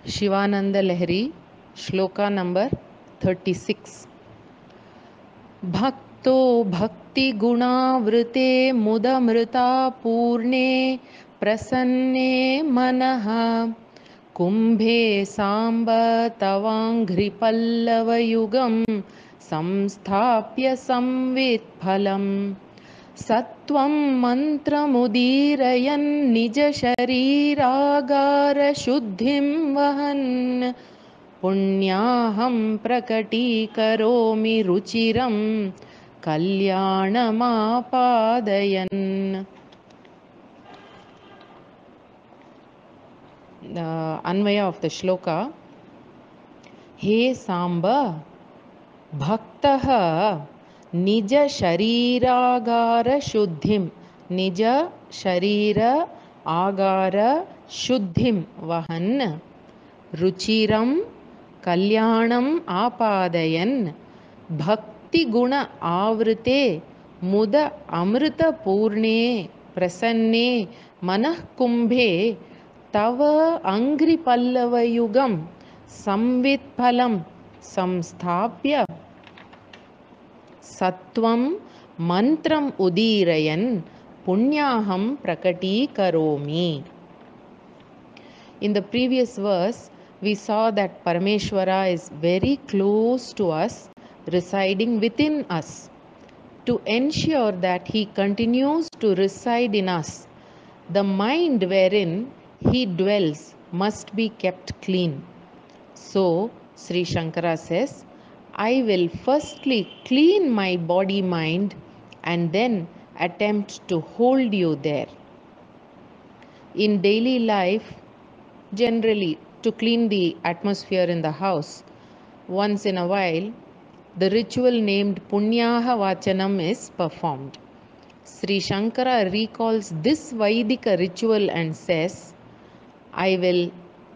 Shivanandalahari, shloka number 36. Bhakto bhakti gunavvrite mudamrita purne prasanne manaha kumbhe samba tavangri pallavayugam samsthapya samvitphalam सत्वं मंत्रमुदीरयन् निज शरीरागार शुद्धिं वहन् पुण्याहं प्रकटीकरोमि रुचिरं कल्याणमापादयन्. The Anvaya of the shloka. He Samba Bhaktaha Nija Shariragara Shuddhim Nija Sharira Agara Shuddhim Vahan Ruchiram Kalyanam Apadayan Bhakti Guna Avrite Muda Amrita Purne Prasanne Manah Kumbhe Tava Angri Pallava Yugam Samvitphalam Samsthapya Sattvam Mantram Udirayan Punyaham Prakati Karomi. In the previous verse, we saw that Parameshwara is very close to us, residing within us. To ensure that he continues to reside in us, the mind wherein he dwells must be kept clean. So, Sri Shankara says, I will firstly clean my body-mind and then attempt to hold you there. In daily life, generally, to clean the atmosphere in the house, once in a while, the ritual named Punyaha Vachanam is performed. Sri Shankara recalls this Vaidika ritual and says, I will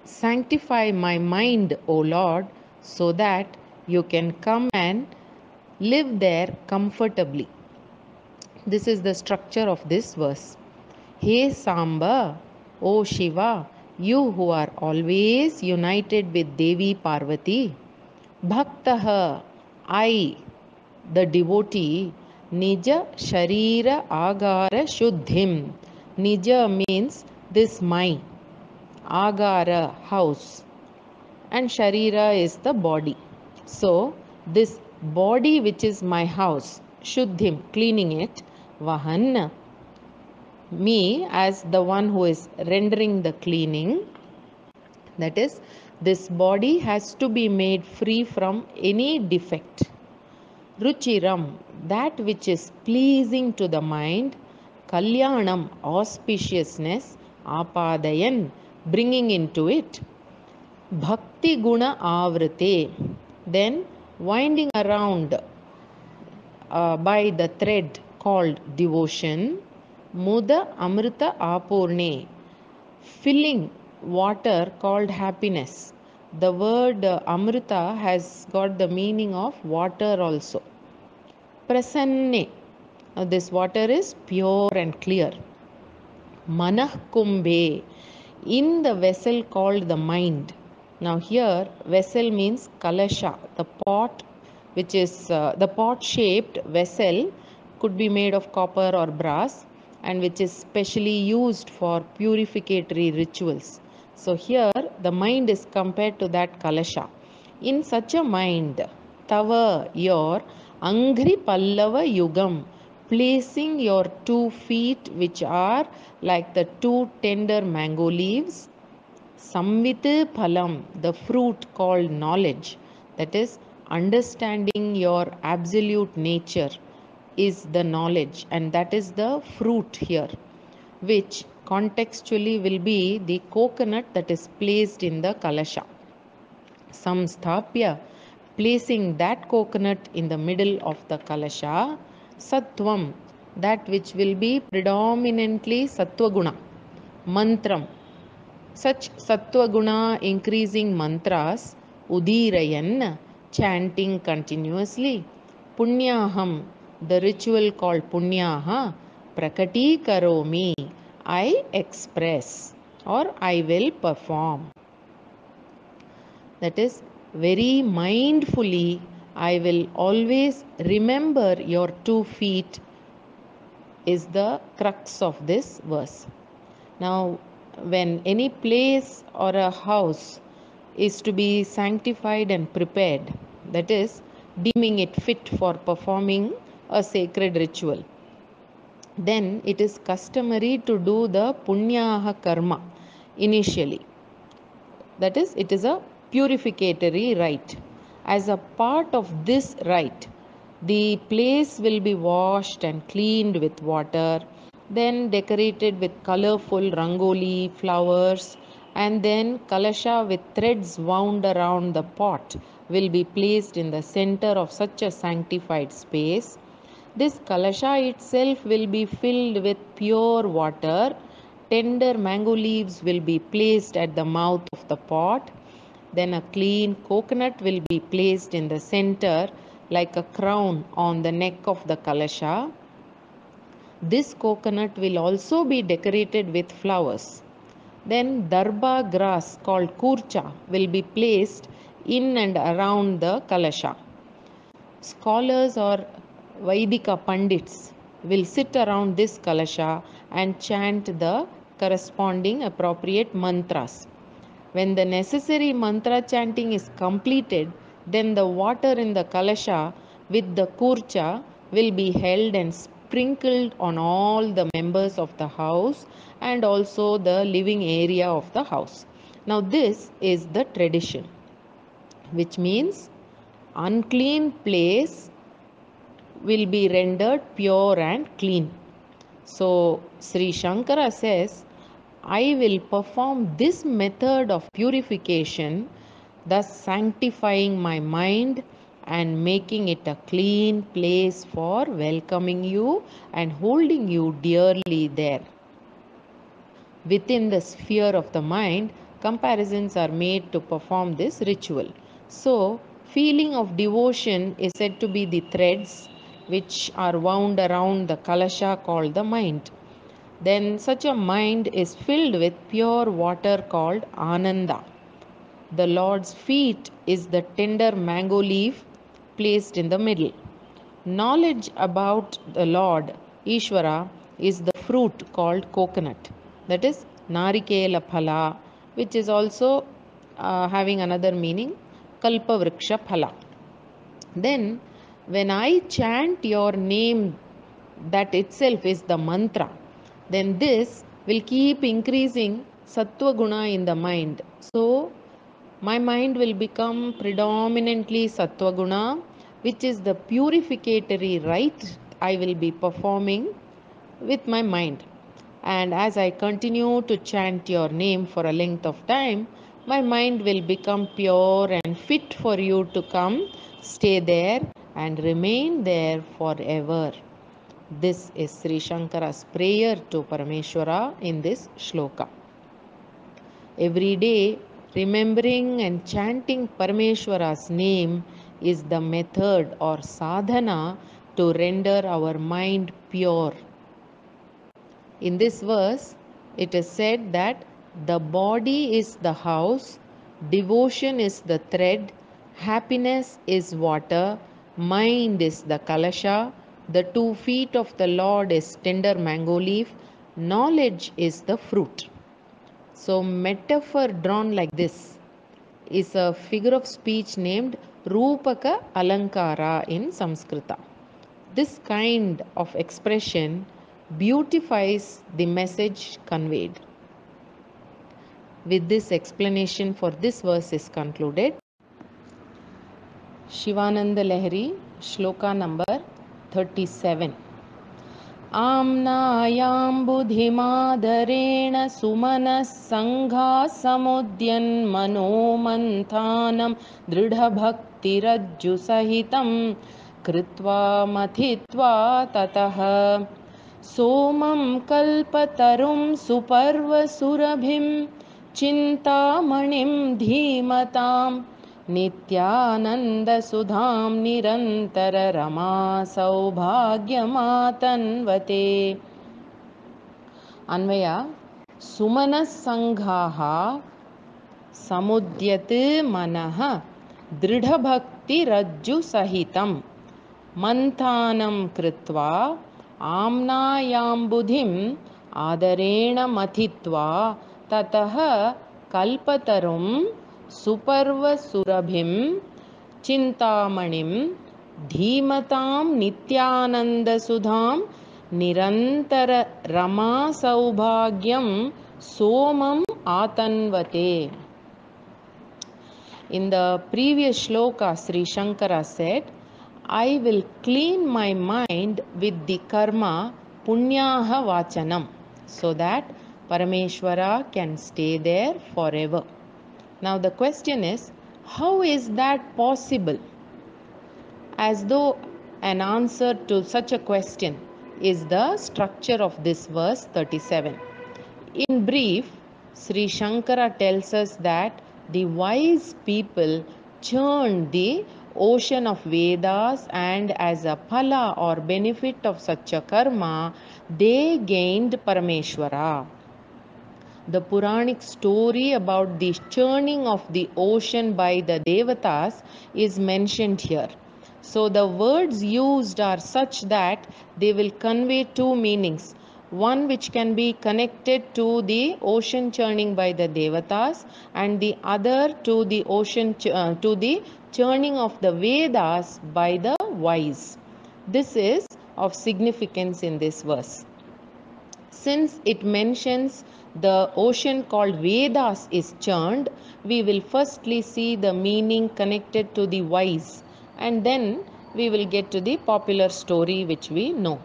sanctify my mind, O Lord, so that you can come and live there comfortably. This is the structure of this verse. Hey Samba, O Shiva, you who are always united with Devi Parvati, Bhaktaha, I, the devotee, Nija Sharira Agara Shuddhim. Nija means this my, Agara, house, and Sharira is the body. So, this body which is my house, Shuddhim, cleaning it, Vahan, me as the one who is rendering the cleaning, that is, this body has to be made free from any defect. Ruchiram, that which is pleasing to the mind, Kalyanam, auspiciousness, Apadayan, bringing into it, Bhakti Guna Avrite, then winding around by the thread called devotion, Muda Amrita Apurne, filling water called happiness. The word Amrita has got the meaning of water also. Prasanne, this water is pure and clear. Manah Kumbhe, in the vessel called the mind. Now here vessel means kalasha, the pot which is the pot shaped vessel could be made of copper or brass and which is specially used for purificatory rituals. So here the mind is compared to that kalasha. In such a mind, Tava, your Angri Pallava Yugam, placing your 2 feet which are like the 2 tender mango leaves, Samvit Phalam, the fruit called knowledge, that is, understanding your absolute nature is the knowledge, and that is the fruit here, which contextually will be the coconut that is placed in the kalasha. Samsthapya, placing that coconut in the middle of the kalasha. Sattvam, that which will be predominantly Sattva-guna. Mantram, such Sattva-guna increasing mantras, Udirayan, chanting continuously. Punyaham, the ritual called Punyaha, Prakati Karomi, I express or I will perform. That is, very mindfully, I will always remember your 2 feet, is the crux of this verse. Now, when any place or a house is to be sanctified and prepared, that is, deeming it fit for performing a sacred ritual, then it is customary to do the punyaha karma initially. That is, it is a purificatory rite. As a part of this rite, the place will be washed and cleaned with water, then decorated with colorful rangoli, flowers, and then kalasha with threads wound around the pot will be placed in the center of such a sanctified space. This kalasha itself will be filled with pure water. Tender mango leaves will be placed at the mouth of the pot. Then a clean coconut will be placed in the center like a crown on the neck of the kalasha. This coconut will also be decorated with flowers. Then darba grass called kurcha will be placed in and around the kalasha. Scholars or Vaidika Pandits will sit around this kalasha and chant the corresponding appropriate mantras. When the necessary mantra chanting is completed, then the water in the kalasha with the kurcha will be held and sprinkled on all the members of the house and also the living area of the house. Now, this is the tradition, which means unclean place will be rendered pure and clean. So, Sri Shankara says, I will perform this method of purification, thus sanctifying my mind and making it a clean place for welcoming you and holding you dearly there. Within the sphere of the mind, comparisons are made to perform this ritual. So, feeling of devotion is said to be the threads which are wound around the kalasha called the mind. Then such a mind is filled with pure water called Ananda. The Lord's feet is the tender mango leaf placed in the middle. Knowledge about the Lord, Ishvara, is the fruit called coconut. That is Narikela Phala, which is also having another meaning, Kalpa Vriksha Phala. Then, when I chant your name, that itself is the mantra, then this will keep increasing Sattva Guna in the mind. So, my mind will become predominantly Sattva Guna, which is the purificatory rite I will be performing with my mind. And as I continue to chant your name for a length of time, my mind will become pure and fit for you to come, stay there, and remain there forever. This is Sri Shankara's prayer to Parameshwara in this shloka. Every day, remembering and chanting Parameshwara's name is the method or sadhana to render our mind pure. In this verse, it is said that the body is the house, devotion is the thread, happiness is water, mind is the kalasha, the 2 feet of the Lord is tender mango leaf, knowledge is the fruit. So, metaphor drawn like this is a figure of speech named Rupaka Alankara in Sanskrit. This kind of expression beautifies the message conveyed. With this explanation for this verse is concluded. Shivanandalahari, shloka number 37. आम्नायां बुद्धिमादरेण सुमनः सङ्घाः समुद्यन्मनोमन्थानं दृढभक्तिरज्जुसहितं कृत्वा मथित्वा ततः सोमं कल्पतरुं सुपर्वसुरभिं चिन्तामणिं धीमतां नित्यानन्दसुधां निरन्तररमा सौभाग्यमातन्वते. अन्वय सुमनः सङ्घाः samudyat manaha dridhabhakti rajju sahitam manthanam kritva amnayambudhim adarena mathitva tataha kalpatarum suparva surabhim chintaamanim धीमतां नित्यानन्दसुधां निरन्तर Rama सौभाग्यं somam atanvate. In the previous shloka, Sri Shankara said, I will clean my mind with the karma punyaha vachanam, so that Parameshwara can stay there forever. Now the question is, how is that possible? As though an answer to such a question is the structure of this verse 37. In brief, Sri Shankara tells us that the wise people churned the ocean of Vedas, and as a phala or benefit of such a karma, they gained Parameshwara. The Puranic story about the churning of the ocean by the Devatas is mentioned here. So the words used are such that they will convey two meanings. One which can be connected to the ocean churning by the Devatas, and the other to the to the churning of the Vedas by the wise. This is of significance in this verse. Since it mentions the ocean called Vedas is churned, we will firstly see the meaning connected to the wise, and then we will get to the popular story which we know.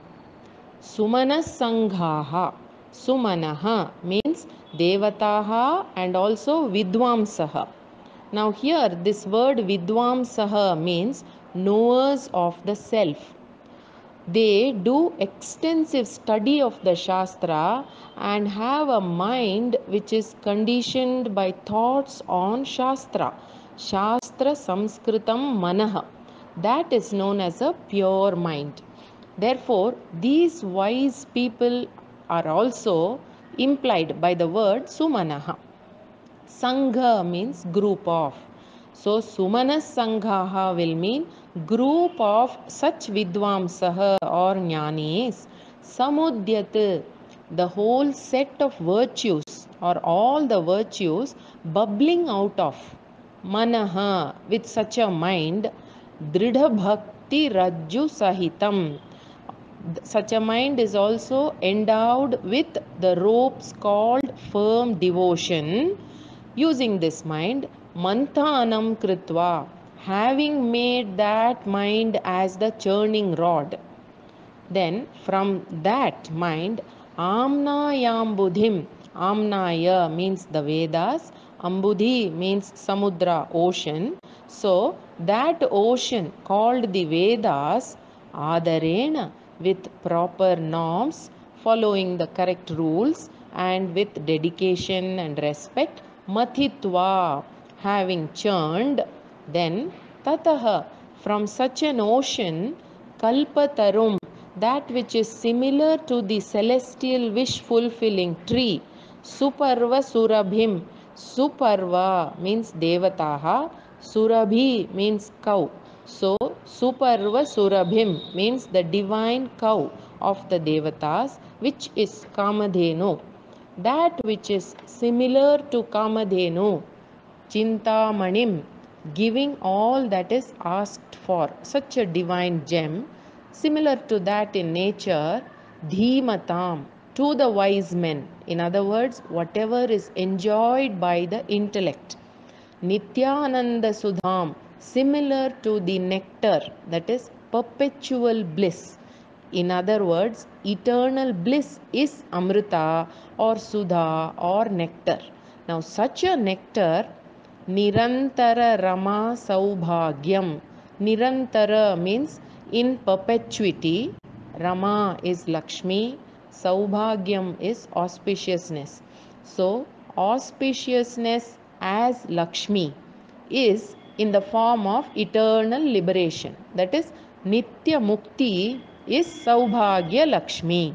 Sumana Sanghaha. Sumanaha means Devataha and also Vidwamsaha. Now here this word Vidwamsaha means knowers of the self. They do extensive study of the Shastra and have a mind which is conditioned by thoughts on Shastra. Shastra Samskritam Manaha. That is known as a pure mind. Therefore, these wise people are also implied by the word Sumanaha. Sangha means group of. So Sumanas Sanghaha will mean group of such Vidwamsaha or Jnanis. Samudyat, the whole set of virtues or all the virtues bubbling out of Manaha, with such a mind. Dridha Bhakti Rajju Sahitam. Such a mind is also endowed with the ropes called firm devotion. Using this mind, manthanam kritva, having made that mind as the churning rod. Then from that mind, amnayambudhim, amnaya means the Vedas, ambudhi means samudra, ocean. So that ocean called the Vedas, adarena, with proper norms, following the correct rules and with dedication and respect, mathitva, having churned, then tataha, from such an ocean, kalpatarum, that which is similar to the celestial wish fulfilling tree, suparva surabhim. Suparva means devataha, surabhi means cow. So suparva surabhim means the divine cow of the devatas, which is kamadhenu. That which is similar to kamadhenu, chintaamanim, giving all that is asked for, such a divine gem. Similar to that in nature, dhimatam, to the wise men. In other words, whatever is enjoyed by the intellect. Nityananda Sudham, similar to the nectar, that is perpetual bliss. In other words, eternal bliss is Amrita or Sudha or nectar. Now, such a nectar, Nirantara Rama Saubhagyam. Nirantara means in perpetuity. Rama is Lakshmi. Saubhagyam is auspiciousness. So, auspiciousness as Lakshmi is in the form of eternal liberation. That is, Nitya Mukti is Saubhagya Lakshmi.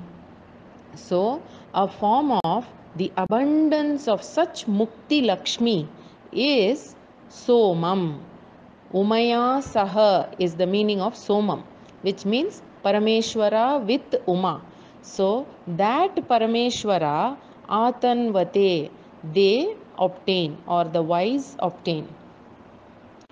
So, a form of the abundance of such Mukti Lakshmi is Somam. Umaya Saha is the meaning of Somam, which means Parameshwara with Uma. So that Parameshwara Atanvate, they obtain, or the wise obtain.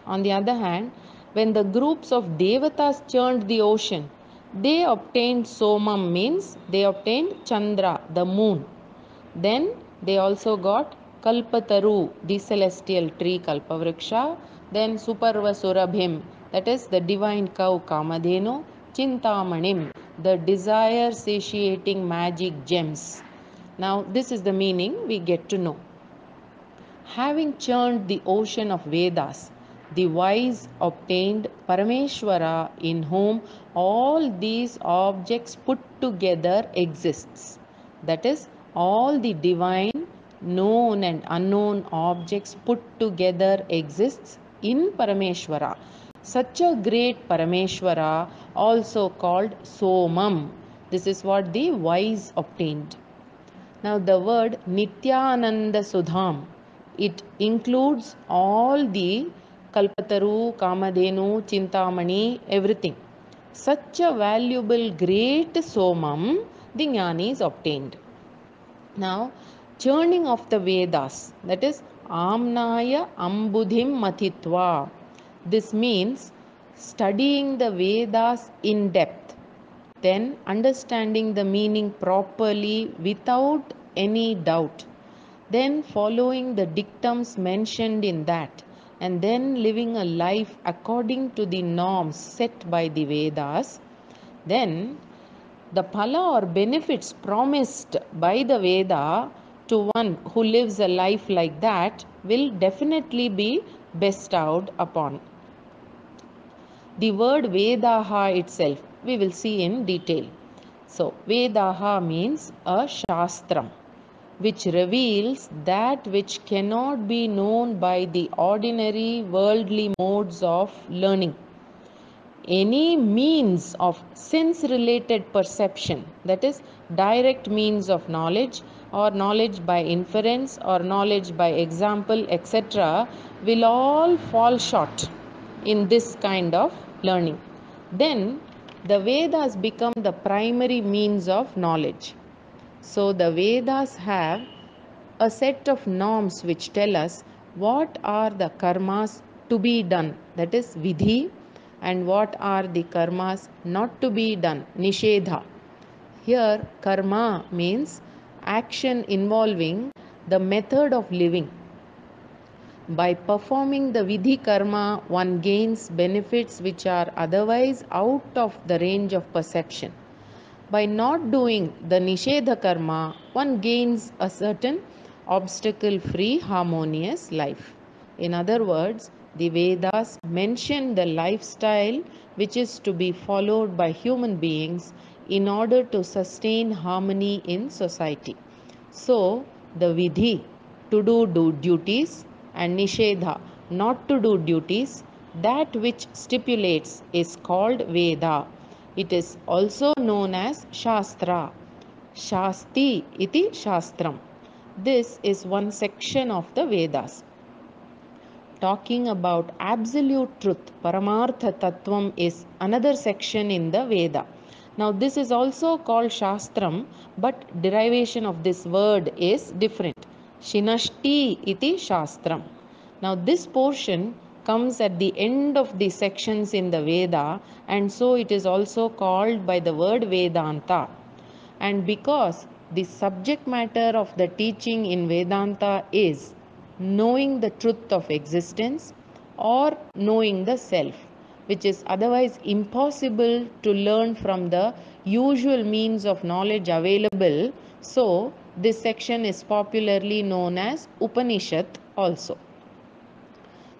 On the other hand, when the groups of Devatas churned the ocean, they obtained Somam, means they obtained Chandra, the moon. Then they also got Kalpataru, the celestial tree Kalpavriksha. Then Suparvasurabhim, that is the divine cow Kamadhenu. Chintamanim, the desire satiating magic gems. Now this is the meaning we get to know. Having churned the ocean of Vedas, the wise obtained Parameshwara, in whom all these objects put together exists. That is, all the divine, known and unknown objects put together exists in Parameshwara. Such a great Parameshwara, also called Somam. This is what the wise obtained. Now the word Nityananda Sudham, it includes all the Kalpataru, Kamadhenu, Chintamani, everything. Such a valuable great Somam the Jnanis obtained. Now, churning of the Vedas, that is Amnaya Ambudhim Mathitva. This means studying the Vedas in depth, then understanding the meaning properly without any doubt, then following the dictums mentioned in that, and then living a life according to the norms set by the Vedas, then the phala or benefits promised by the Veda to one who lives a life like that will definitely be bestowed upon. The word Vedaha itself we will see in detail. So, Vedaha means a Shastram, which reveals that which cannot be known by the ordinary worldly modes of learning. Any means of sense related perception, that is direct means of knowledge, or knowledge by inference, or knowledge by example, etc., will all fall short in this kind of learning. Then the Vedas become the primary means of knowledge. So the Vedas have a set of norms which tell us what are the karmas to be done, that is vidhi, and what are the karmas not to be done, nishedha. Here karma means action involving the method of living. By performing the vidhi karma, one gains benefits which are otherwise out of the range of perception. By not doing the nishedha karma, one gains a certain obstacle-free, harmonious life. In other words, the Vedas mention the lifestyle which is to be followed by human beings in order to sustain harmony in society. So, the vidhi, to do duties, and nishedha, not to do duties, that which stipulates is called Veda. It is also known as Shastra. Shasti iti Shastram. This is one section of the Vedas. Talking about absolute truth, Paramartha Tattvam, is another section in the Veda. Now this is also called Shastram, but derivation of this word is different. Shinashti iti Shastram. Now this portion comes at the end of the sections in the Veda, and so it is also called by the word Vedanta. And because the subject matter of the teaching in Vedanta is knowing the truth of existence or knowing the self, which is otherwise impossible to learn from the usual means of knowledge available, so this section is popularly known as Upanishad also.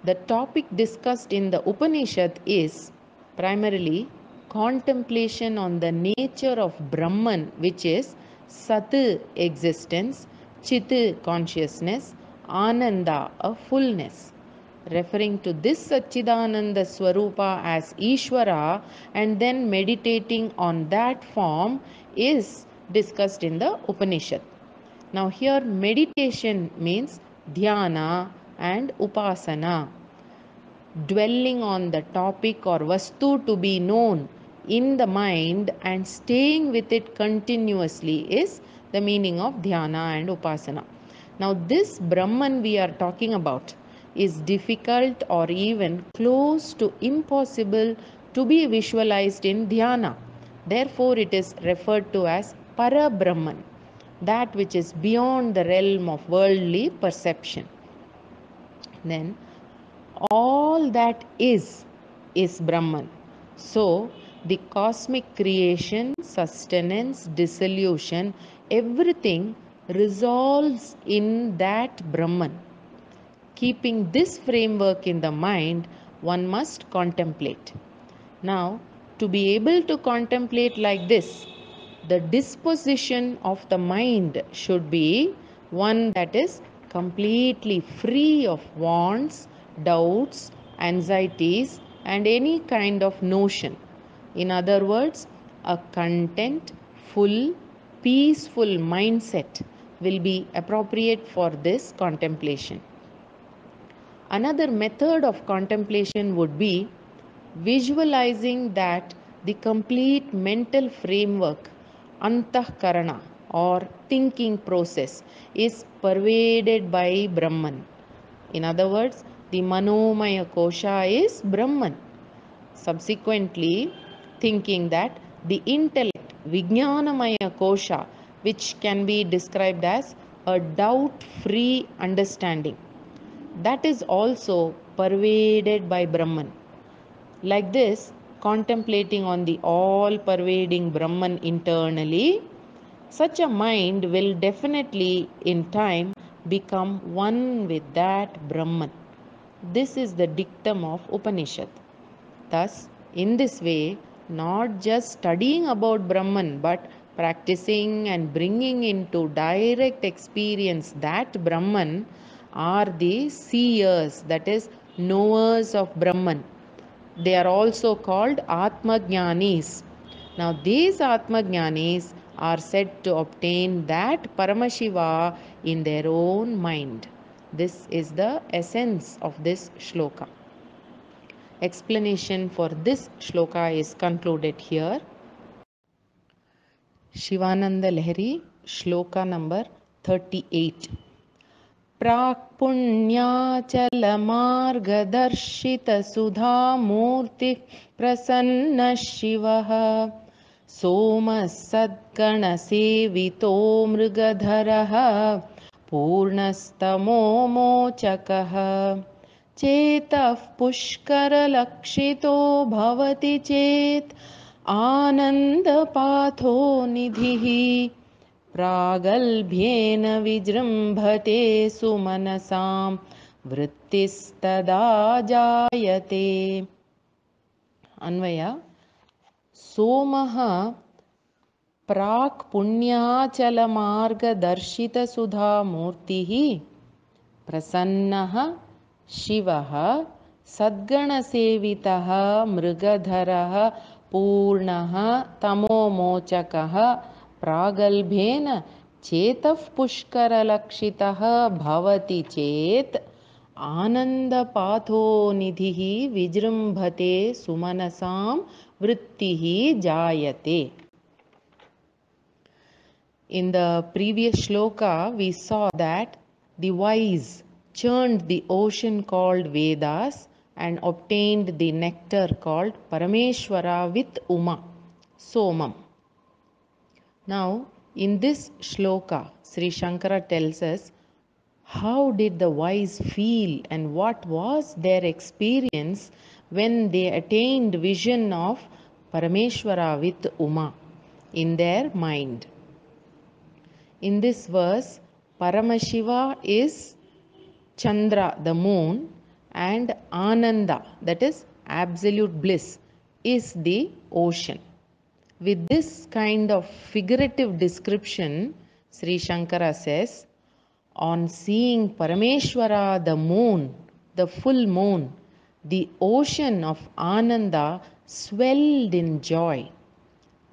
The topic discussed in the Upanishad is primarily contemplation on the nature of Brahman, which is Sat, existence, Chit, consciousness, Ananda, a fullness. Referring to this Satchidananda Swarupa as Ishvara and then meditating on that form is discussed in the Upanishad. Now here meditation means dhyana, and upasana. Dwelling on the topic or vastu to be known in the mind and staying with it continuously is the meaning of dhyana and upasana. Now, this Brahman we are talking about is difficult or even close to impossible to be visualized in dhyana. Therefore, it is referred to as Para Brahman, that which is beyond the realm of worldly perception. Then, all that is Brahman. So, the cosmic creation, sustenance, dissolution, everything resolves in that Brahman. Keeping this framework in the mind, one must contemplate. Now, to be able to contemplate like this, the disposition of the mind should be one that is completely free of wants, doubts, anxieties, and any kind of notion. In other words, a content, full, peaceful mindset will be appropriate for this contemplation. Another method of contemplation would be visualizing that the complete mental framework, antahkarana or thinking process, is pervaded by Brahman. In other words, the Manomaya Kosha is Brahman. Subsequently, thinking that the intellect, Vijnanamaya Kosha, which can be described as a doubt-free understanding, that is also pervaded by Brahman. Like this, contemplating on the all-pervading Brahman internally, such a mind will definitely in time become one with that Brahman. This is the dictum of Upanishad. Thus, in this way, not just studying about Brahman but practicing and bringing into direct experience that Brahman are the seers, that is, knowers of Brahman. They are also called Atmajnanis. Now, these Atmajnanis are said to obtain that Paramashiva in their own mind. This is the essence of this shloka. Explanation for this shloka is concluded here. Shivanandalahari, shloka number 38. प्राक्पुण्याचलमार्गदर्शितसुधामूर्तिः प्रसन्नः शिवः सोमः सद्गणसेवितो मृगधरः पूर्णस्तमोमोचकः चेतः पुष्करलक्षितो भवति चेत् आनन्दपाथो निधिः प्रागल्भ्येन विजृम्भते सुमनसां वृत्तिस्तदा जायते. अन्वय. सोमः प्राक् पुण्याचलमार्गदर्शितसुधामूर्तिः प्रसन्नः शिवः सद्गणसेवितः मृगधरः पूर्णः तमोमोचकः प्रागल्भेन चेतः पुष्करलक्षितः भवति चेत् आनन्दपाथो निधिः विजृम्भते सुमनसां वृत्तिः जायते. In the previous shloka, we saw that the wise churned the ocean called Vedas and obtained the nectar called Parameshwara with Uma, Somam. Now, in this shloka, Sri Shankara tells us how did the wise feel and what was their experience when they attained vision of Parameshwara with Uma in their mind. In this verse, Paramashiva is Chandra, the moon, and Ananda, that is absolute bliss, is the ocean. With this kind of figurative description, Sri Shankara says, on seeing Parameshwara, the moon, the full moon, the ocean of Ananda swelled in joy.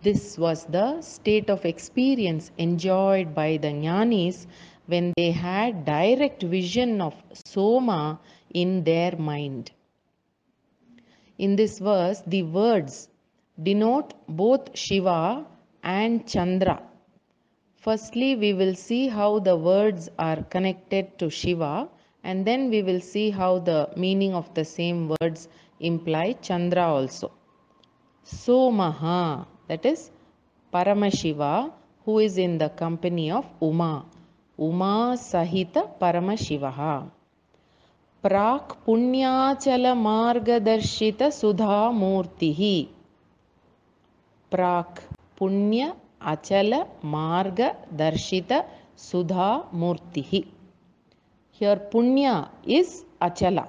This was the state of experience enjoyed by the Jnanis when they had direct vision of Soma in their mind. In this verse, the words denote both Shiva and Chandra. Firstly, we will see how the words are connected to Shiva, and then we will see how the meaning of the same words imply Chandra also. Somaha, that is Paramashiva, who is in the company of Uma. Uma Sahita Paramashivaha. Prak Punyachala Margadarshita Sudha Murtihi. Prak Punya Achala Marga Darshita Sudha Murtihi. Here Punya is Achala.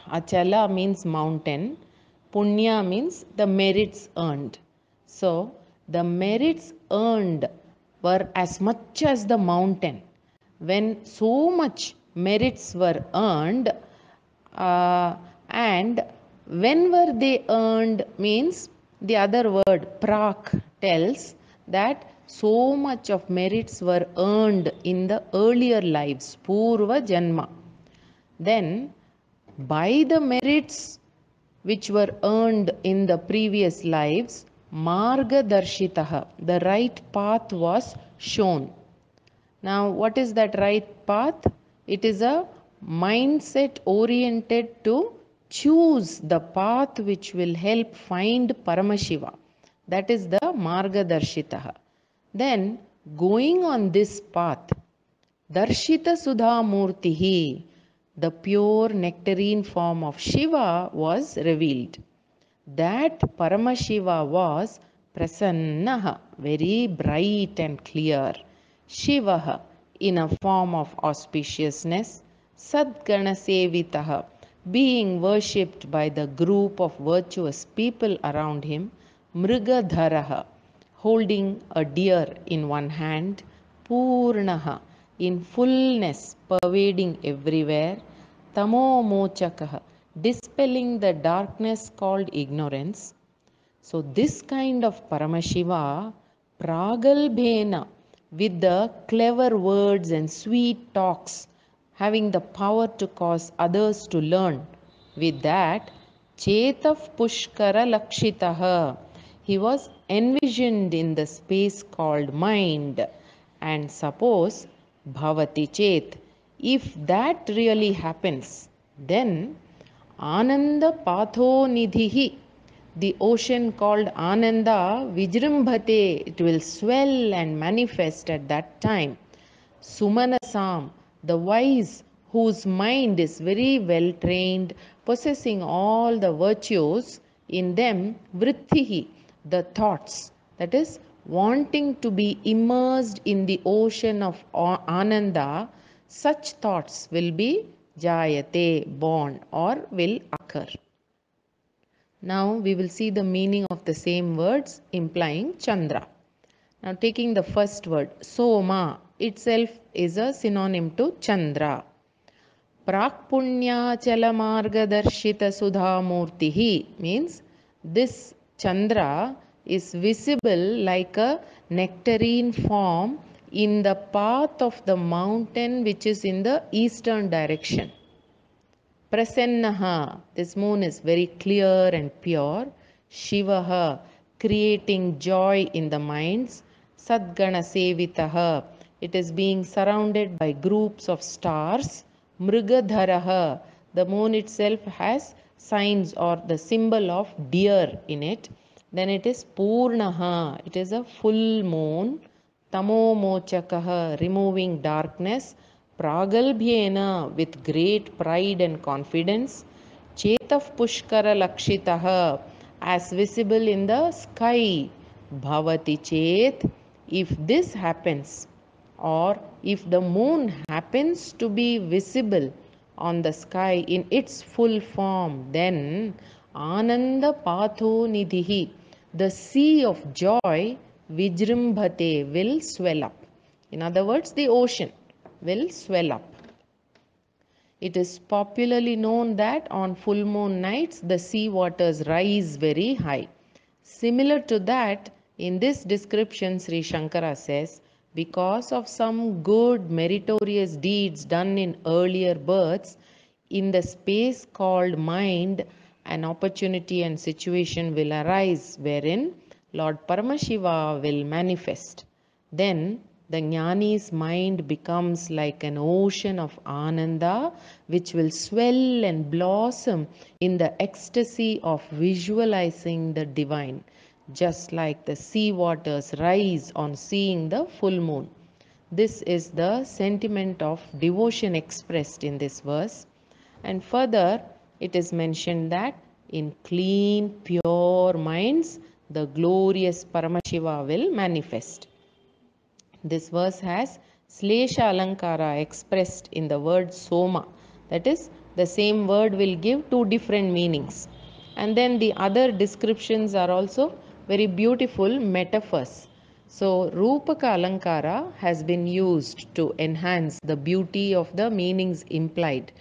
Achala means mountain. Punya means the merits earned. So the merits earned were as much as the mountain. When so much merits were earned, and when were they earned means the other word prak tells that so much of merits were earned in the earlier lives, Purva Janma. Then by the merits which were earned in the previous lives, Marga Darshitaha, the right path was shown. Now, what is that right path? It is a mindset oriented to choose the path which will help find Paramashiva. That is the Marga Darshitaha. Then, going on this path, Darshita Sudha Murtihi, the pure nectarine form of Shiva was revealed. That Paramashiva was Prasannaha, very bright and clear. Shivaha, in a form of auspiciousness. Sadgana Sevitaha, being worshipped by the group of virtuous people around him. Mrigadharaha, holding a deer in one hand. Purnaha, in fullness, pervading everywhere. Tamo mochakaha, dispelling the darkness called ignorance. So this kind of Paramashiva, pragalbhena, with the clever words and sweet talks, having the power to cause others to learn. With that, Chetaf Pushkara Lakshitaha, he was envisioned in the space called mind. And suppose Bhavati Chet, if that really happens, then Ananda Patho Nidhihi, the ocean called Ananda Vijrimbhate, it will swell and manifest at that time. Sumanasam, the wise whose mind is very well trained, possessing all the virtues in them, Vrithihi, the thoughts, that is, wanting to be immersed in the ocean of Ananda, such thoughts will be Jayate, born, or will occur. Now we will see the meaning of the same words implying Chandra. Now taking the first word, Soma itself is a synonym to Chandra. Prakpunya Chalamargadarshita Sudha Murtihi means this Chandra is visible like a nectarine form in the path of the mountain which is in the eastern direction. Prasannaha, this moon is very clear and pure. Shivaha, creating joy in the minds. Sadgana Sevitaha, it is being surrounded by groups of stars. Mrigadharaha, the moon itself has signs or the symbol of deer in it. Then it is Purnaha, it is a full moon. Tamo Mochakaha, removing darkness. Pragalbhyena, with great pride and confidence. Chetaf Pushkara Lakshitaha, as visible in the sky. Bhavati Chet, if this happens, or if the moon happens to be visible on the sky in its full form, then Ananda Patho Nidhihi, the sea of joy, Vijrimbhate, will swell up. In other words, the ocean will swell up. It is popularly known that on full moon nights the sea waters rise very high. Similar to that, in this description Sri Shankara says, because of some good meritorious deeds done in earlier births, in the space called mind, an opportunity and situation will arise wherein Lord Paramashiva will manifest. Then the Jnani's mind becomes like an ocean of Ananda, which will swell and blossom in the ecstasy of visualizing the divine, just like the sea waters rise on seeing the full moon. This is the sentiment of devotion expressed in this verse. And further, it is mentioned that in clean, pure minds, the glorious Paramashiva will manifest. This verse has Slesha Alankara expressed in the word Soma. That is, the same word will give two different meanings. And then the other descriptions are also very beautiful metaphors. So, Rupaka Alankara has been used to enhance the beauty of the meanings implied.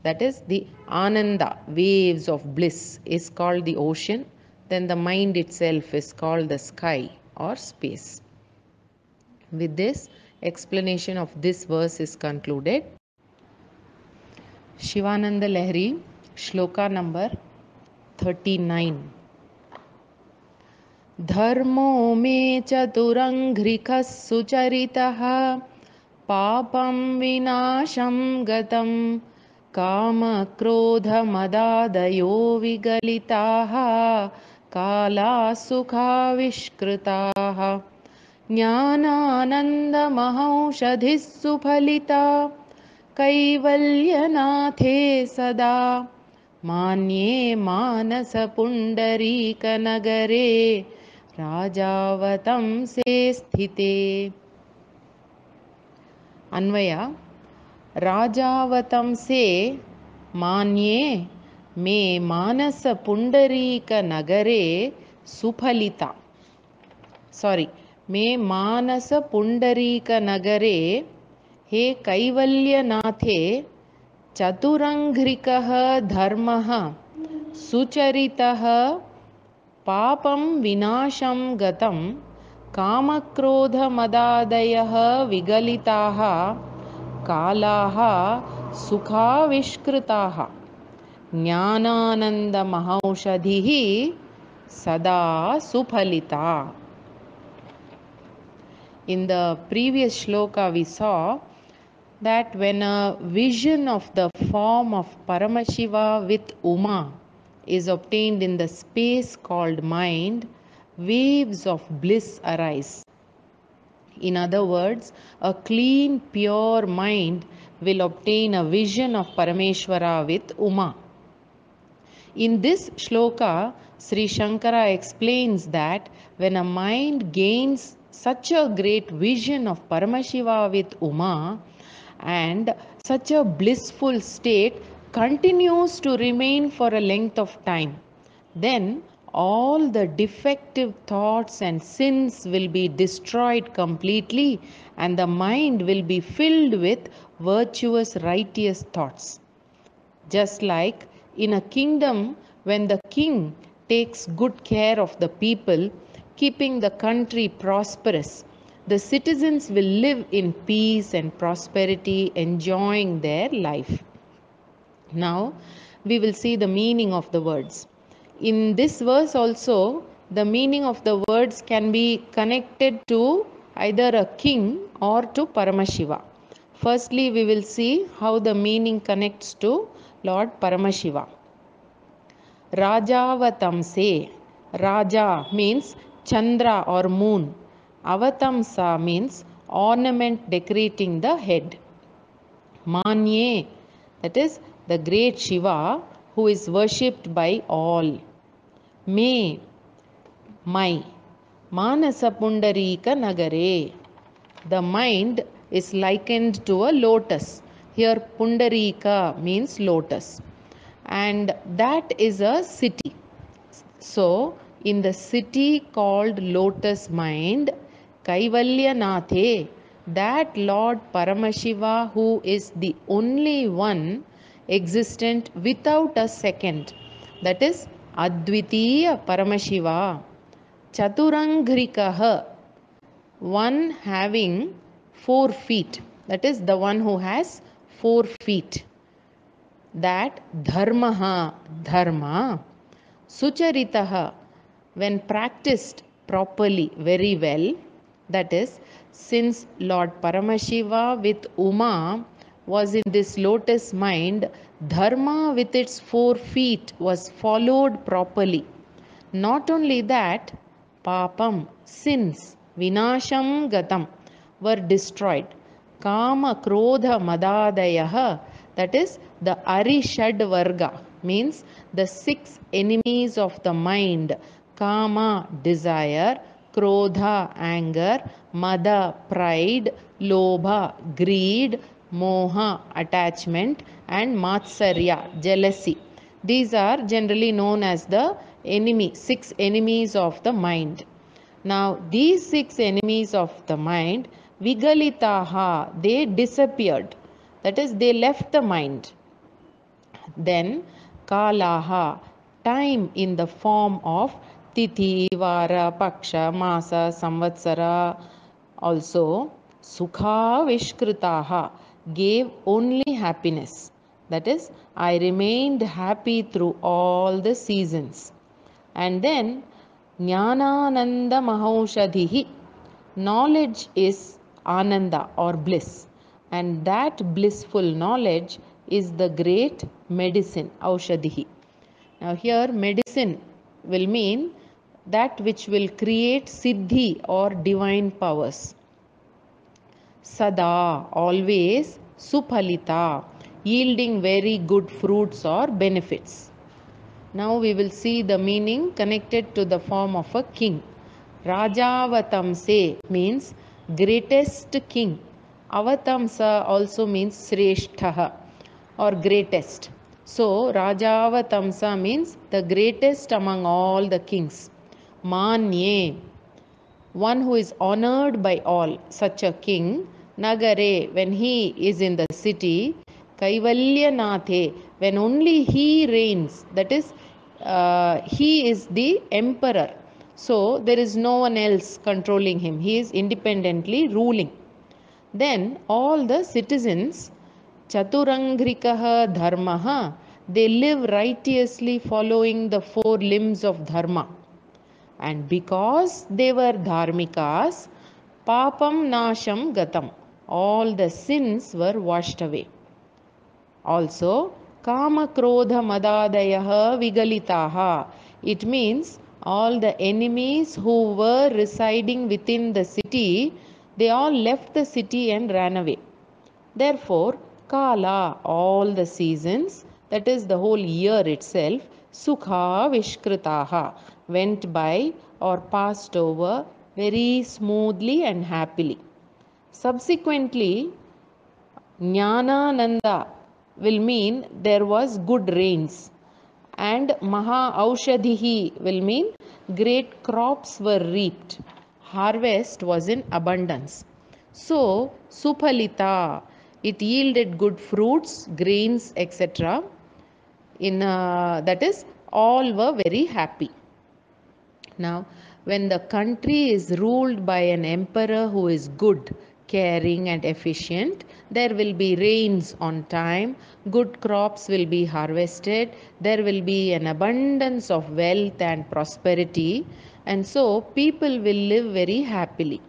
That is, the Ananda, waves of bliss, is called the ocean. Then the mind itself is called the sky or space. With this, explanation of this verse is concluded. Shivanandalahari, shloka number 39. Dharmo me chaturanghrikah sucharitah papam vinasham gatam kama krodha madadayo vigalitaha kala sukha vishkritaha ज्ञानानन्दमहौषधिः सुफलिता कैवल्यनाथे सदा मान्ये मानसपुण्डरीकनगरे राजावतंसे स्थिते. अन्वय राजावतंसे मान्ये मे मानसपुण्डरीकनगरे सुफलिता. मे मानस पुंडरीक नगरे हे कैवल्यनाथे चतुरंघ्रिकः धर्मः सुचरितः पापं विनाशं गतं कामक्रोधमदादयः विगलिताः कालाः सुखाविष्कृताः ज्ञानानन्दमहौषधिः सदा सुफलिता. In the previous shloka, we saw that when a vision of the form of Paramashiva with Uma is obtained in the space called mind, waves of bliss arise. In other words, a clean, pure mind will obtain a vision of Parameshwara with Uma. In this shloka, Sri Shankara explains that when a mind gains such a great vision of Paramashiva with Uma and such a blissful state continues to remain for a length of time, then all the defective thoughts and sins will be destroyed completely and the mind will be filled with virtuous, righteous thoughts. Just like in a kingdom, when the king takes good care of the people, keeping the country prosperous, the citizens will live in peace and prosperity, enjoying their life. Now, we will see the meaning of the words. In this verse also, the meaning of the words can be connected to either a king or to Paramashiva. Firstly, we will see how the meaning connects to Lord Paramashiva. Rajavatamse. Raja means Chandra or moon. Avatamsa means ornament decorating the head. Manye, that is the great Shiva who is worshipped by all. Me, my. Manasa Pundarika Nagare. The mind is likened to a lotus. Here Pundarika means lotus. And that is a city. So, in the city called Lotus Mind, Kaivalyanathe, that Lord Paramashiva who is the only one existent without a second, that is Advitiya Paramashiva, Chaturanghrikaha, one having 4 feet, that is the one who has 4 feet, that dharmaha, dharma, sucharitaha, when practiced properly, very well, that is, since Lord Paramashiva with Uma was in this lotus mind, dharma with its 4 feet was followed properly. Not only that, papam, sins, vinasham gatam, were destroyed. Kama, krodha, madadayah, that is the arishad varga, means the 6 enemies of the mind. Kama, desire; krodha, anger; mada, pride; lobha, greed; moha, attachment; and matsarya, jealousy. These are generally known as the 6 enemies of the mind. Now, these 6 enemies of the mind, vigalitaha, they disappeared. That is, they left the mind. Then, kalaha, time in the form of tithi, vara, paksha, masa, samvatsara. Also, sukha vishkritaha, gave only happiness. That is, I remained happy through all the seasons. And then, jnanananda mahaushadhihi, knowledge is ananda or bliss, and that blissful knowledge is the great medicine, aushadhihi. Now here medicine will mean that which will create siddhi or divine powers. Sada, always; suphalita, yielding very good fruits or benefits. Now we will see the meaning connected to the form of a king. Rajavatamse means greatest king. Avatamsa also means sreshtaha or greatest. So Rajavatamsa means the greatest among all the kings. Manye, one who is honored by all, such a king. Nagare, when he is in the city. Kaivalyanathe, when only he reigns, that is, he is the emperor. So there is no one else controlling him. He is independently ruling. Then all the citizens, chaturanghrikaha dharmaha, they live righteously following the 4 limbs of dharma. And because they were dharmikas, papam nasham gatam, all the sins were washed away. Also, kama, krodha, madadayaha vigalitaha, it means all the enemies who were residing within the city, they all left the city and ran away. Therefore, kala, all the seasons, that is the whole year itself, sukha vishkritaha, went by or passed over very smoothly and happily. Subsequently, jnanananda will mean there was good rains, and maha aushadhihi will mean great crops were reaped. Harvest was in abundance. So, suphalita, it yielded good fruits, grains, etc. That is, all were very happy. Now, when the country is ruled by an emperor who is good, caring, and efficient, there will be rains on time, good crops will be harvested, there will be an abundance of wealth and prosperity, and so people will live very happily.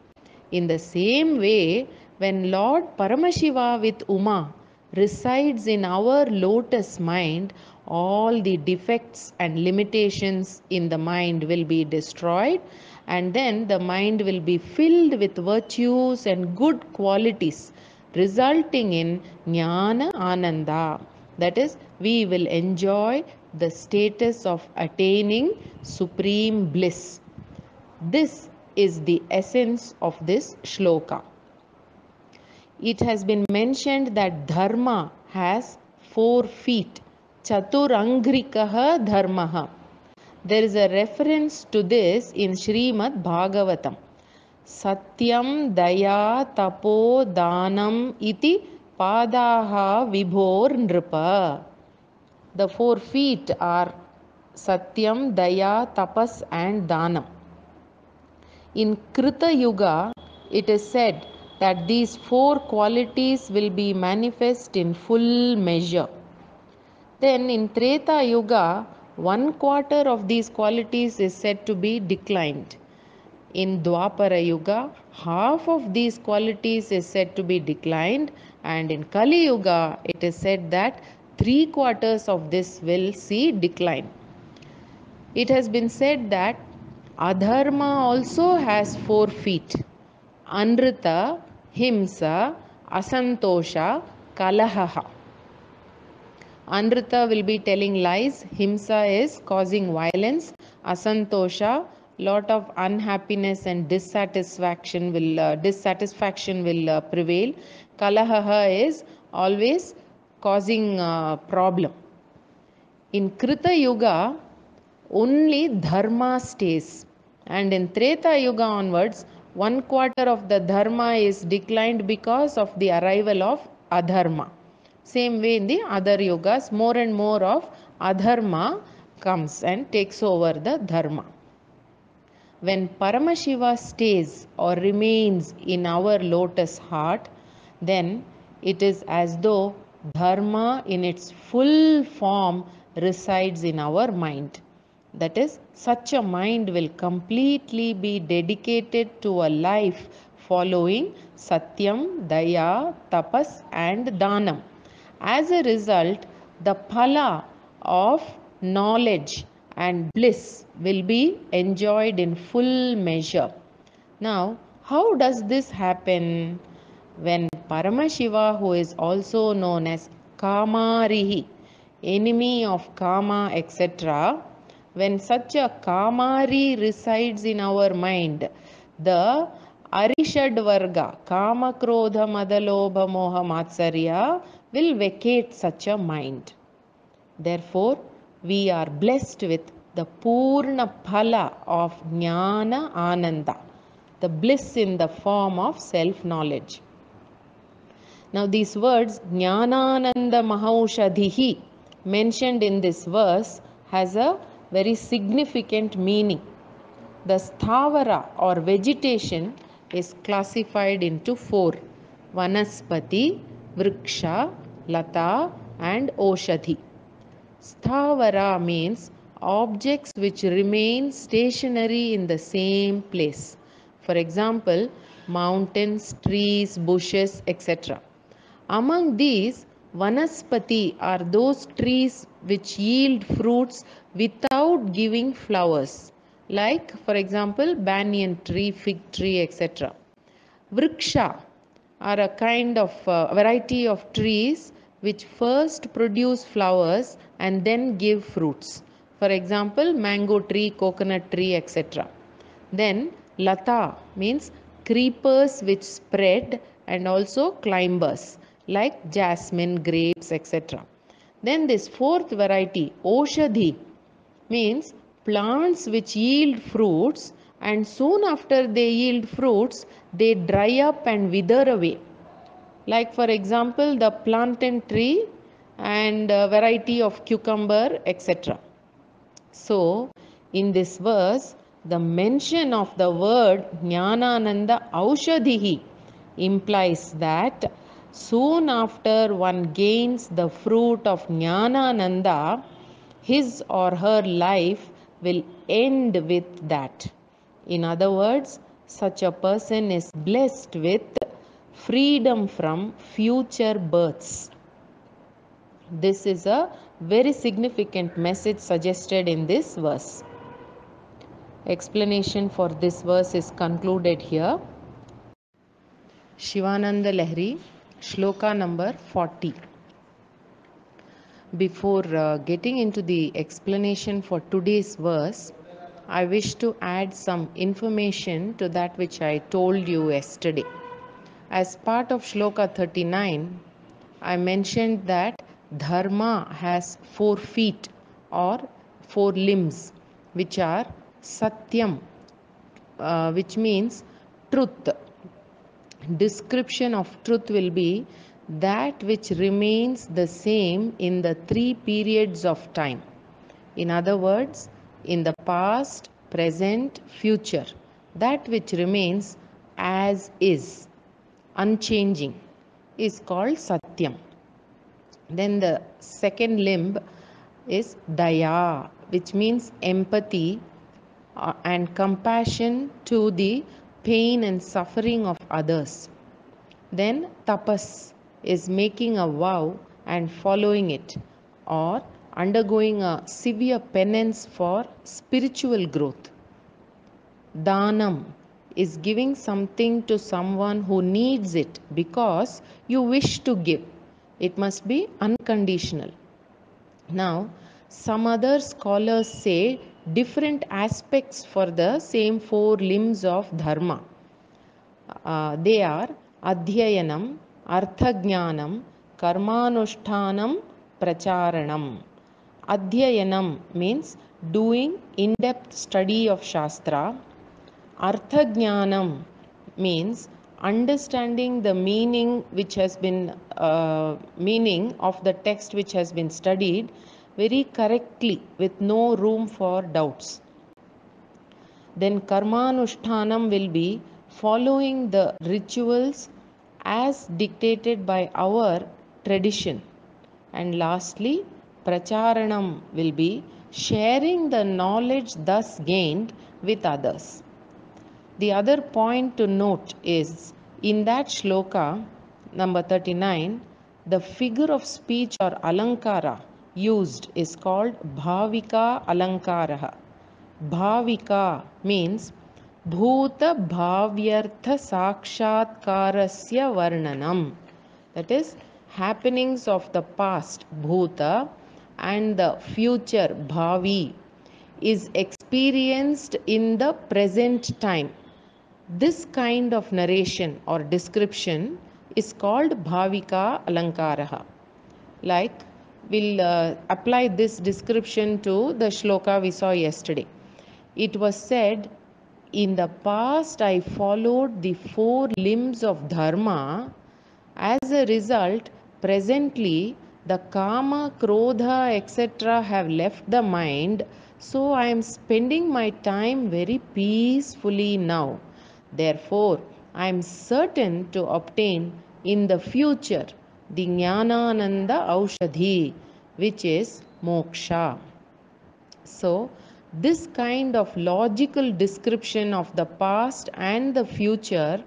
In the same way, when Lord Paramashiva with Uma resides in our lotus mind, all the defects and limitations in the mind will be destroyed, and then the mind will be filled with virtues and good qualities, resulting in jnana ananda. That is, we will enjoy the status of attaining supreme bliss. This is the essence of this shloka. It has been mentioned that dharma has 4 feet. Chaturanghrikaha dharmaha. There is a reference to this in Smt.Bhagavatam. Satyam daya tapo danam iti padaha vibhor nripa. The 4 feet are Satyam, Daya, Tapas and Danam. In Krita Yuga, it is said that these four qualities will be manifest in full measure. Then in Treta Yuga, 1/4 of these qualities is said to be declined. In Dwapara Yuga, half of these qualities is said to be declined, and in Kali Yuga, it is said that 3/4 of this will see decline. It has been said that Adharma also has 4 feet: Anrita, Himsa, Asantosha, Kalahaha. Anrita will be telling lies, Himsa is causing violence, Asantosha, lot of unhappiness and dissatisfaction will prevail. Kalahaha is always causing problem. In Krita Yuga, only dharma stays, and in Treta Yuga onwards, 1/4 of the dharma is declined because of the arrival of adharma. Same way in the other yugas, more and more of adharma comes and takes over the dharma. When Paramashiva stays or remains in our lotus heart, then it is as though dharma in its full form resides in our mind. That is, such a mind will completely be dedicated to a life following Satyam, Daya, Tapas and Dhanam. As a result, the phala of knowledge and bliss will be enjoyed in full measure. Now, how does this happen? When Paramashiva, who is also known as Kamarihi, enemy of Kama, etc., when such a Kamari resides in our mind, the Arishad Varga, Kama, Krodha, Madalobha, Moha, Matsarya, will vacate such a mind. Therefore, we are blessed with the Purna Phala of Jnana Ananda, the bliss in the form of self-knowledge. Now these words, Jnanananda Mahaushadhihi, mentioned in this verse, has a very significant meaning. The sthavara or vegetation is classified into 4: Vanaspati, Vriksha, Lata and Oshadhi. Sthavara means objects which remain stationary in the same place. For example, mountains, trees, bushes, etc. Among these, Vanaspati are those trees which yield fruits without giving flowers, like for example banyan tree, fig tree, etc. Vriksha are a kind of variety of trees which first produce flowers and then give fruits. For example, mango tree, coconut tree, etc. Then Lata means creepers which spread and also climbers like jasmine, grapes, etc. Then this fourth variety, Oshadhi, means plants which yield fruits, and soon after they yield fruits, they dry up and wither away. Like for example, the plantain tree and a variety of cucumber, etc. So, in this verse, the mention of the word Jnanananda Aushadhihi implies that soon after one gains the fruit of Jnanananda, his or her life will end with that. In other words, such a person is blessed with freedom from future births. This is a very significant message suggested in this verse. Explanation for this verse is concluded here. Shivanandalahari, shloka number 40. Before getting into the explanation for today's verse, I wish to add some information to that which I told you yesterday. As part of shloka 39, I mentioned that dharma has 4 feet or 4 limbs, which are satyam, which means truth. Description of truth will be that which remains the same in the 3 periods of time. In other words, in the past, present, future, that which remains as is, unchanging, is called Satyam. Then the second limb is Daya, which means empathy and compassion to the pain and suffering of others. Then Tapas is making a vow and following it, or undergoing a severe penance for spiritual growth. Danam is giving something to someone who needs it because you wish to give. It must be unconditional. Now, some other scholars say different aspects for the same four limbs of dharma. They are Adhyayanam, Arthajnanam, Karmanushtanam, Pracharanam. Adhyayanam means doing in-depth study of Shastra. Arthajnanam means understanding the meaning which has been meaning of the text which has been studied very correctly with no room for doubts. Then karmanushtanam will be following the rituals as dictated by our tradition. And lastly, pracharanam will be sharing the knowledge thus gained with others. The other point to note is in that shloka number 39, the figure of speech or alankara used is called bhavika alankaraha. Bhavika means bhuta bhavyartha sakshatkarasya varnanam. That is, happenings of the past bhuta and the future bhavi is experienced in the present time. This kind of narration or description is called bhavika alankaraha. Like, we'll apply this description to the shloka we saw yesterday. It was said, in the past I followed the four limbs of dharma. As a result, presently the kama, krodha, etc. have left the mind. So I am spending my time very peacefully now. Therefore, I am certain to obtain in the future the Jnanananda Aushadhi, which is moksha. So, this kind of logical description of the past and the future,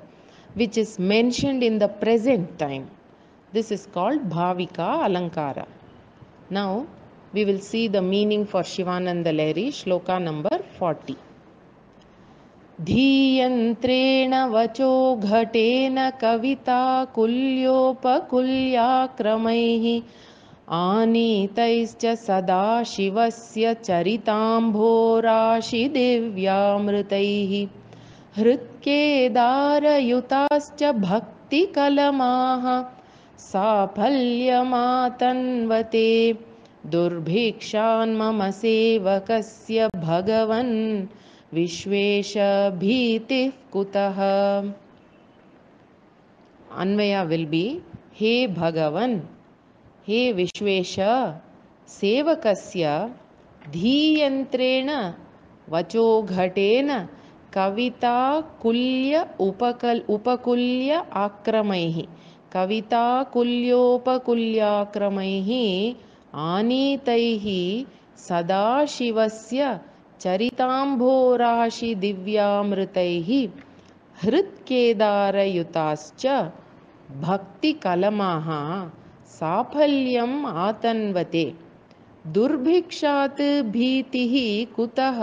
which is mentioned in the present time, this is called Bhavika Alankara. Now, we will see the meaning for Shivanandalahari, shloka number 40. धीयन्त्रेण वचो घटेन कविता कुल्योपकुल्याक्रमैः आनीतैश्च सदा शिवस्य चरिताम्भोराशिदिव्यामृतैः हृत्केदारयुताश्च भक्तिकलमाः साफल्यमातन्वते दुर्भिक्षान् मम सेवकस्य भगवन् विश्वेश भीतिः कुतः. Anvaya will be, He Bhagavan, He Vishvesha, Sevakasya, Dhiyantrena, Vacho Ghatena, Kavita Kulya Upakulya Akramaihi. Kavita Kulyopakulya Akramaihi, Anitaihi, Sadashivasya, चरिताम्भोराशि दिव्यामृतैः हृत्केदारयुताश्च भक्तिकलमाः साफल्यम् आतन्वते दुर्भिक्षात् भीतिः कुतः.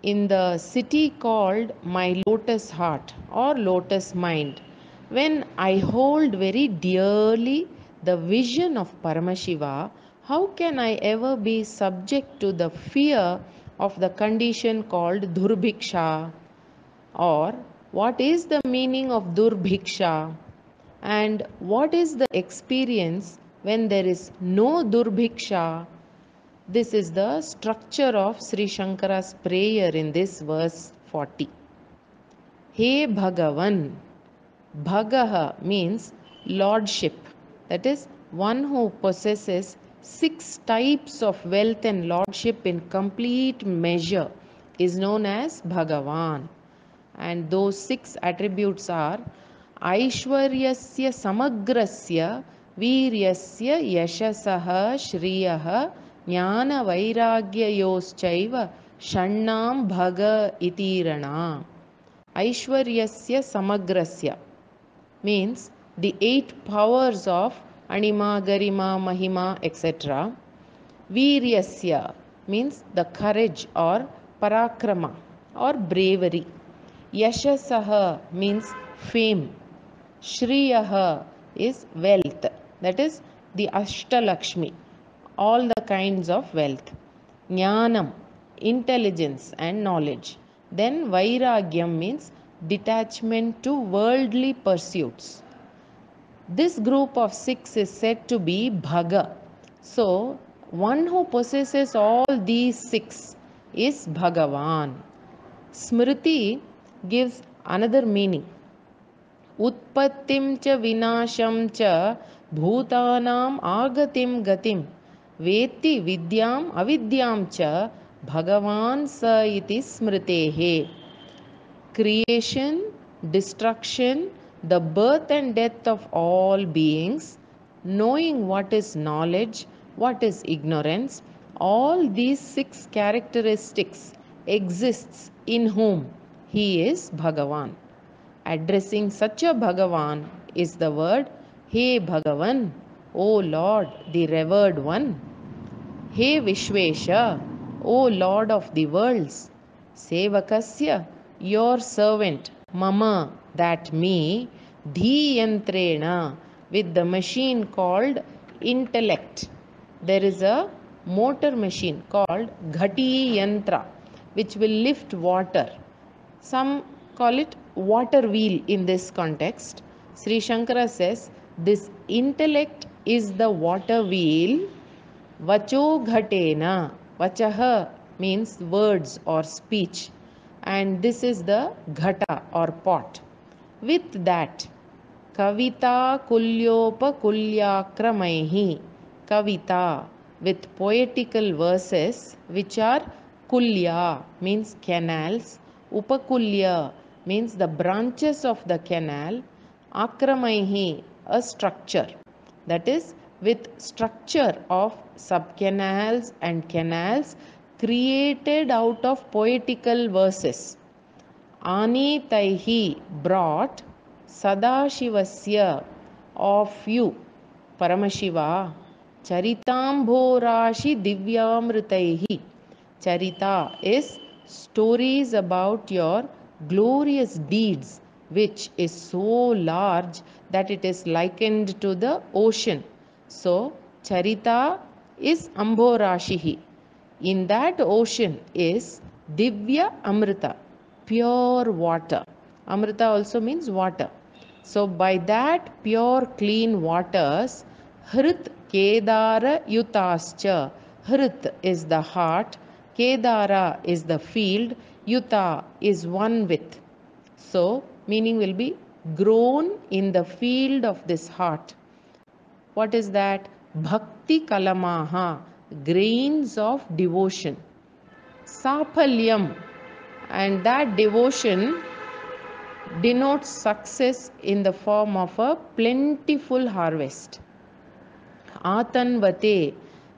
In the city called my lotus heart or lotus mind, when I hold very dearly the vision of Paramashiva, how can I ever be subject to the fear of the condition called Durbhiksha? Or what is the meaning of Durbhiksha? And what is the experience when there is no Durbhiksha? This is the structure of Sri Shankara's prayer in this verse 40. He Bhagavan. Bhagaha means lordship. That is, one who possesses 6 types of wealth and lordship in complete measure is known as Bhagavan. And those 6 attributes are Aishwaryasya samagrasya Viryasya yashasah shriyah Jnana vairagyayoschaiva Shannam bhaga itirana. Aishwaryasya samagrasya means the 8 powers of Anima, Garima, Mahima, etc. Viryasya means the courage or Parakrama or bravery. Yashasaha means fame. Shriyaha is wealth. That is the Ashtalakshmi, all the kinds of wealth. Jnanam, intelligence and knowledge. Then Vairagyam means detachment to worldly pursuits. This group of 6 is said to be Bhaga. So, one who possesses all these 6 is Bhagavan. Smriti gives another meaning. Utpattim cha vinasham cha bhutanam agatim gatim veti vidyam avidyam cha Bhagavan sa iti smritehe. Creation, destruction, the birth and death of all beings, knowing what is knowledge, what is ignorance, all these 6 characteristics exists in whom he is Bhagavan. Addressing such a Bhagavan is the word He Bhagavan, O Lord, the revered one. He Vishvesha, O Lord of the worlds. Sevakasya, your servant, Mama, that me, Dhiyantrena, with the machine called intellect. There is a motor machine called Ghati Yantra, which will lift water. Some call it water wheel in this context. Sri Shankara says this intellect is the water wheel. Vacho ghatena. Vachaha means words or speech. And this is the ghata or pot. With that, Kavita kulyopa kulyakramaihi. Kavita with poetical verses which are kulya means canals. Upakulya means the branches of the canal. Akramaihi, a structure. That is, with structure of subcanals and canals created out of poetical verses. Anitaihi, brought, Sadashivasya, of you, Paramashiva, Charitamborashi divyamritaihi. Charita is stories about your glorious deeds, which is so large that it is likened to the ocean. So, Charita is Amborashihi. In that ocean is Divya Amrita, pure water. Amrita also means water. So, by that pure clean waters, Hrit Kedara Yutascha. Hrit is the heart, Kedara is the field, Yuta is one with. So, meaning will be grown in the field of this heart. What is that? Bhakti Kalamaha, grains of devotion. Sapalyam, and that devotion denotes success in the form of a plentiful harvest. Atanvate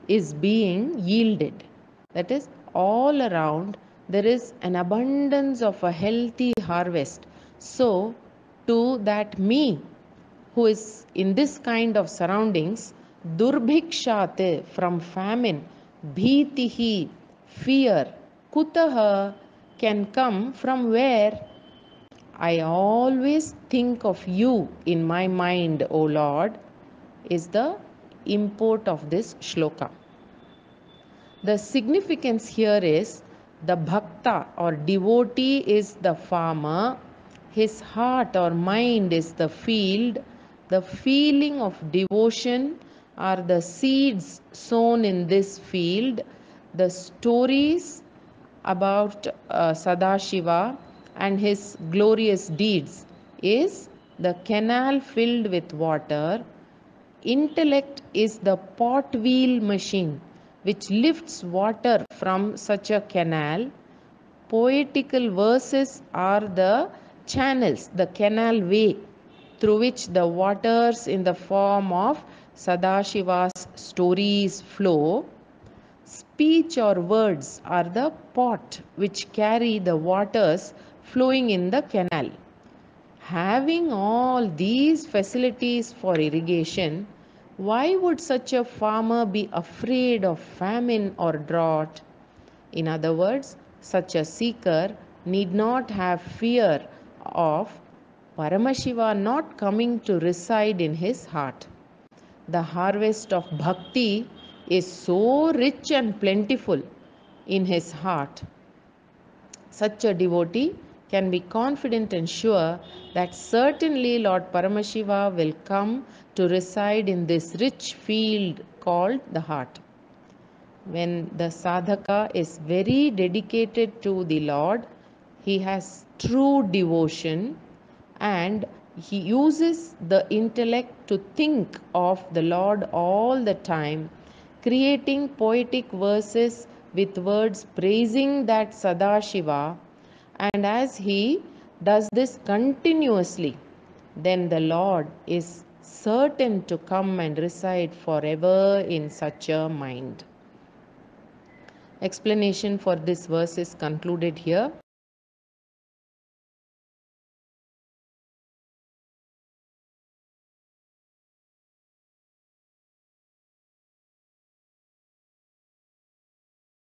is being yielded. That is, all around there is an abundance of a healthy harvest. So, to that me who is in this kind of surroundings, durbhikshate, from famine, bhitihi, fear, kutaha, can come from where? I always think of you in my mind, O Lord, is the import of this shloka. The significance here is the bhakta or devotee is the farmer, his heart or mind is the field, the feeling of devotion are the seeds sown in this field, the stories about Sadashiva and his glorious deeds is the canal filled with water. Intellect is the pot wheel machine which lifts water from such a canal. poetical verses are the channels, the canal way through which the waters in the form of Sadashiva's stories flow. Speech or words are the pot which carry the waters flowing in the canal. Having all these facilities for irrigation, why would such a farmer be afraid of famine or drought? In other words, such a seeker need not have fear of Paramashiva not coming to reside in his heart. The harvest of bhakti is so rich and plentiful in his heart. Such a devotee can be confident and sure that certainly Lord Paramashiva will come to reside in this rich field called the heart. When the sadhaka is very dedicated to the Lord, he has true devotion and he uses the intellect to think of the Lord all the time, creating poetic verses with words praising that Sadashiva. And as he does this continuously, then the Lord is certain to come and reside forever in such a mind. Explanation for this verse is concluded here.